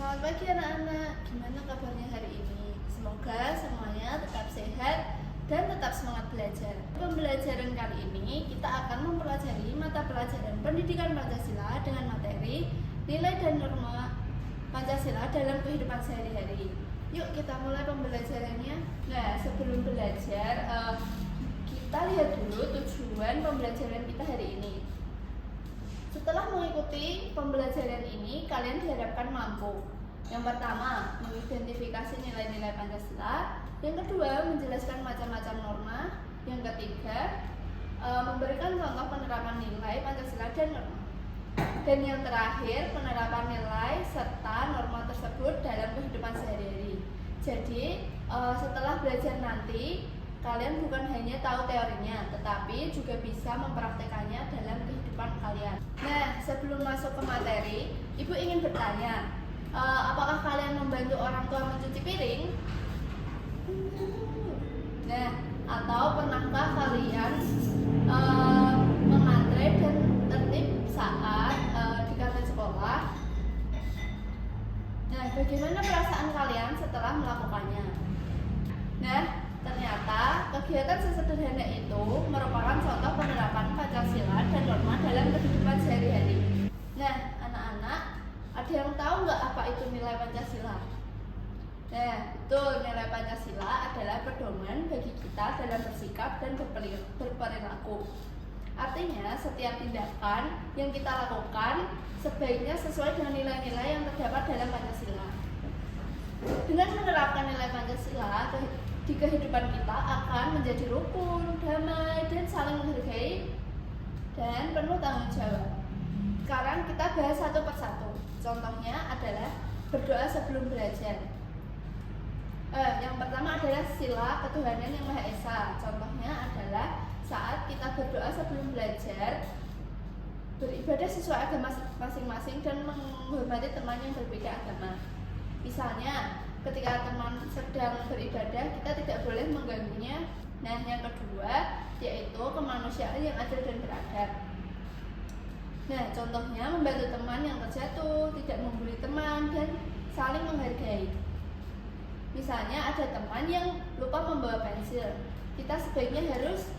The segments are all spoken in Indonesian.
Selamat pagi anak-anak, gimana kabarnya hari ini? Semoga semuanya tetap sehat dan tetap semangat belajar. Pembelajaran kali ini kita akan mempelajari mata pelajaran pendidikan Pancasila dengan materi nilai dan norma Pancasila dalam kehidupan sehari-hari. Yuk kita mulai pembelajarannya. Nah, sebelum belajar, kita lihat dulu tujuan pembelajaran kita hari ini. Setelah mengikuti pembelajaran ini, kalian diharapkan mampu. Yang pertama, mengidentifikasi nilai-nilai Pancasila. Yang kedua, menjelaskan macam-macam norma. Yang ketiga, memberikan contoh penerapan nilai Pancasila dan norma. Dan yang terakhir, penerapan nilai serta norma tersebut dalam kehidupan sehari-hari. Jadi, setelah belajar nanti, kalian bukan hanya tahu teorinya, tetapi juga bisa mempraktekannya dalam kehidupan kalian. Nah, sebelum masuk ke materi, Ibu ingin bertanya, apakah kalian membantu orang tua mencuci piring? Nah, atau pernahkah kalian mengantre dan tertib saat di kantin sekolah? Nah, bagaimana perasaan kalian setelah melakukannya? Nah, ternyata kegiatan sesederhana itu merupakan contoh penerapan Pancasila dan norma dalam kehidupan sehari-hari. Nah, anak-anak, ada yang tahu nggak apa itu nilai Pancasila? Nah, betul, nilai Pancasila adalah pedoman bagi kita dalam bersikap dan berperilaku. Artinya, setiap tindakan yang kita lakukan sebaiknya sesuai dengan nilai-nilai yang terdapat dalam Pancasila. Dengan menerapkan nilai Pancasila di kehidupan kita akan menjadi rukun, damai, dan saling menghargai dan penuh tanggung jawab. Sekarang kita bahas satu persatu. Contohnya adalah berdoa sebelum belajar. Yang pertama adalah sila ketuhanan yang Maha Esa. Contohnya adalah saat kita berdoa sebelum belajar, beribadah sesuai agama masing-masing dan menghormati teman yang berbeda agama. Misalnya, ketika teman sedang beribadah, kita tidak boleh mengganggunya. Nah, yang kedua yaitu kemanusiaan yang adil dan beradab. Nah, contohnya membantu teman yang terjatuh, tidak membuli teman, dan saling menghargai. Misalnya ada teman yang lupa membawa pensil, kita sebaiknya harus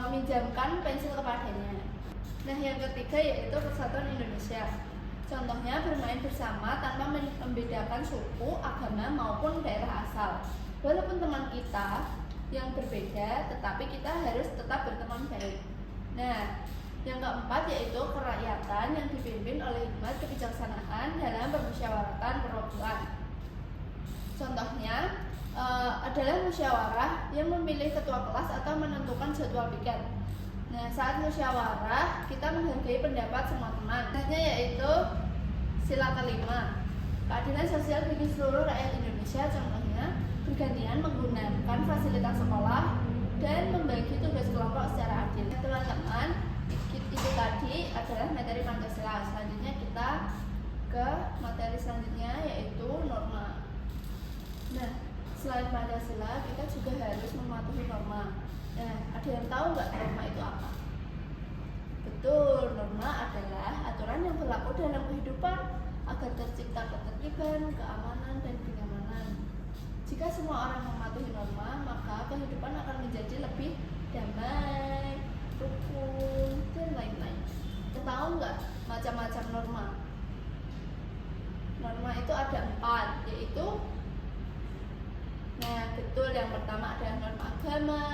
meminjamkan pensil kepadanya. Nah, yang ketiga yaitu persatuan Indonesia. Contohnya bermain bersama tanpa membedakan suku, agama maupun daerah asal. Walaupun teman kita yang berbeda, tetapi kita harus tetap berteman baik. Nah, yang keempat yaitu kerakyatan yang dipimpin oleh hikmat kebijaksanaan dalam permusyawaratan perwakilan. Contohnya adalah musyawarah yang memilih ketua kelas atau menentukan jadwal piket. Nah, saat musyawarah kita menghargai pendapat semua teman. Contohnya yaitu sila kelima, keadilan sosial bagi seluruh rakyat Indonesia. Contohnya bergantian menggunakan fasilitas sekolah dan membagi tugas kelompok secara adil. Teman-teman, itu tadi adalah materi Pancasila. Selanjutnya kita ke materi selanjutnya yaitu norma. Nah, selain Pancasila, kita juga harus mematuhi norma. Nah, ada yang tahu nggak norma itu apa? Betul, norma adalah aturan yang berlaku dalam kehidupan agar tercipta ketertiban, keamanan, dan kenyamanan. Jika semua orang mematuhi norma, maka kehidupan akan menjadi lebih damai, rukun, dan lain-lain. Tahu nggak macam-macam norma? Norma itu ada 4, yaitu nah, betul, yang pertama adalah norma agama,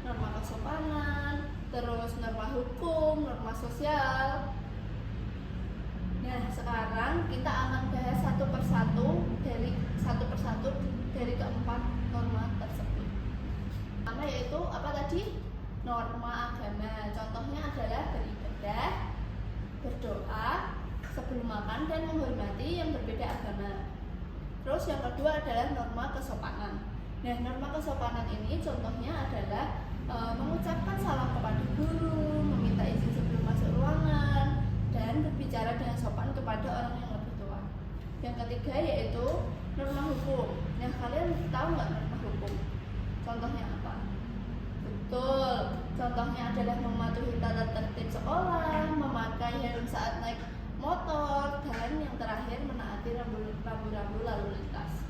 norma kesopanan, terus norma hukum, norma sosial. Nah, sekarang kita akan bahas satu persatu dari keempat norma tersebut. Pertama yaitu apa tadi? Norma agama. Contohnya adalah beribadah, berdoa sebelum makan, dan menghormati yang berbeda agama. Terus yang kedua adalah norma kesopanan. Nah, norma kesopanan ini contohnya adalah mengucapkan salam kepada guru, meminta izin sebelum masuk ruangan, dan berbicara dengan sopan kepada orang yang lebih tua. Yang ketiga yaitu norma hukum. Nah, kalian tahu nggak norma hukum? Contohnya apa? Betul, contohnya adalah mematuhi tata tertib sekolah, memakai helm saat naik motor, dan yang terakhir menaati rambu-rambu lalu lintas.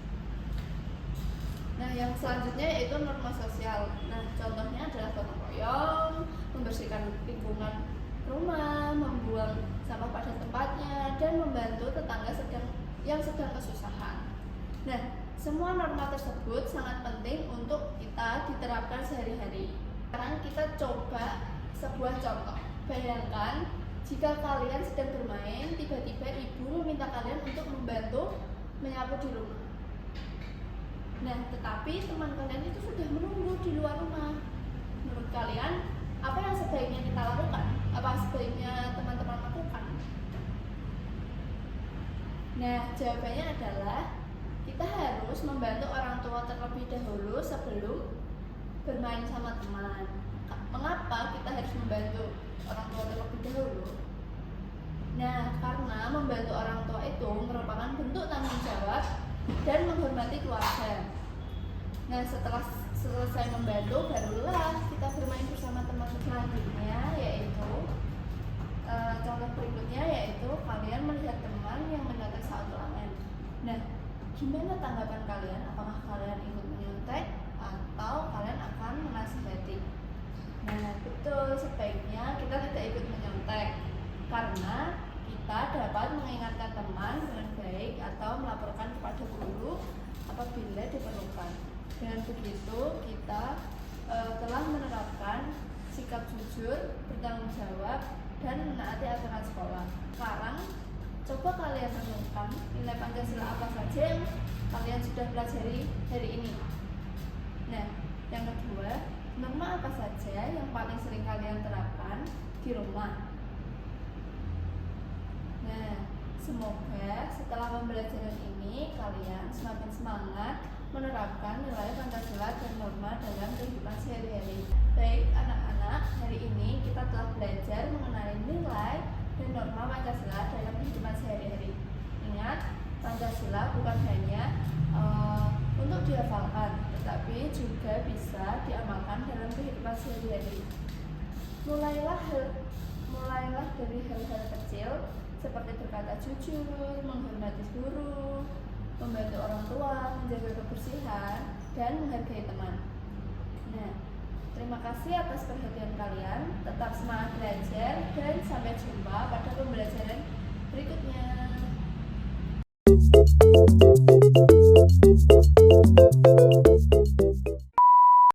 Nah, yang selanjutnya yaitu norma sosial. Nah, contohnya adalah gotong royong, membersihkan lingkungan rumah, membuang sampah pada tempatnya, dan membantu tetangga yang sedang kesusahan. Nah, semua norma tersebut sangat penting untuk kita diterapkan sehari-hari. Sekarang kita coba sebuah contoh. Bayangkan jika kalian sedang bermain, tiba-tiba ibu meminta kalian untuk membantu menyapu di rumah. Nah, tetapi teman kalian itu sudah menunggu di luar rumah. Menurut kalian, apa yang sebaiknya kita lakukan? Apa sebaiknya teman-teman lakukan? Nah, jawabannya adalah kita harus membantu orang tua terlebih dahulu sebelum bermain sama teman. Mengapa kita harus membantu orang tua terlebih dahulu? Nah, karena membantu orang tua itu merupakan bentuk tanggung jawab dan menghormati keluarga. Nah, setelah selesai membantu, barulah kita bermain bersama teman selanjutnya, yaitu contoh berikutnya yaitu kalian melihat teman yang menyontek saat ulangan. Nah, gimana tanggapan kalian? Apakah kalian ikut menyontek atau kalian akan menasihati? Nah, betul, sebaiknya kita tidak ikut menyontek karena kita dapat mengingatkan teman dengan baik atau melaporkan kepada guru apabila diperlukan. Dengan begitu kita telah menerapkan sikap jujur, bertanggung jawab, dan menaati aturan sekolah. Sekarang coba kalian renungkan nilai Pancasila apa saja yang kalian sudah pelajari hari ini. Nah, yang kedua, norma apa saja yang paling sering kalian terapkan di rumah. Nah, semoga setelah pembelajaran ini kalian semakin semangat menerapkan nilai Pancasila dan norma dalam kehidupan sehari-hari. Baik anak-anak, hari ini kita telah belajar mengenai nilai dan norma Pancasila dalam kehidupan sehari-hari. Ingat, Pancasila bukan hanya untuk dihafalkan, tetapi juga bisa diamalkan dalam kehidupan sehari-hari. Mulailah dari hal-hal kecil seperti berkata jujur, menghormati guru, membantu orang tua, menjaga kebersihan, dan menghargai teman. Nah, terima kasih atas perhatian kalian. Tetap semangat belajar dan sampai jumpa pada pembelajaran berikutnya.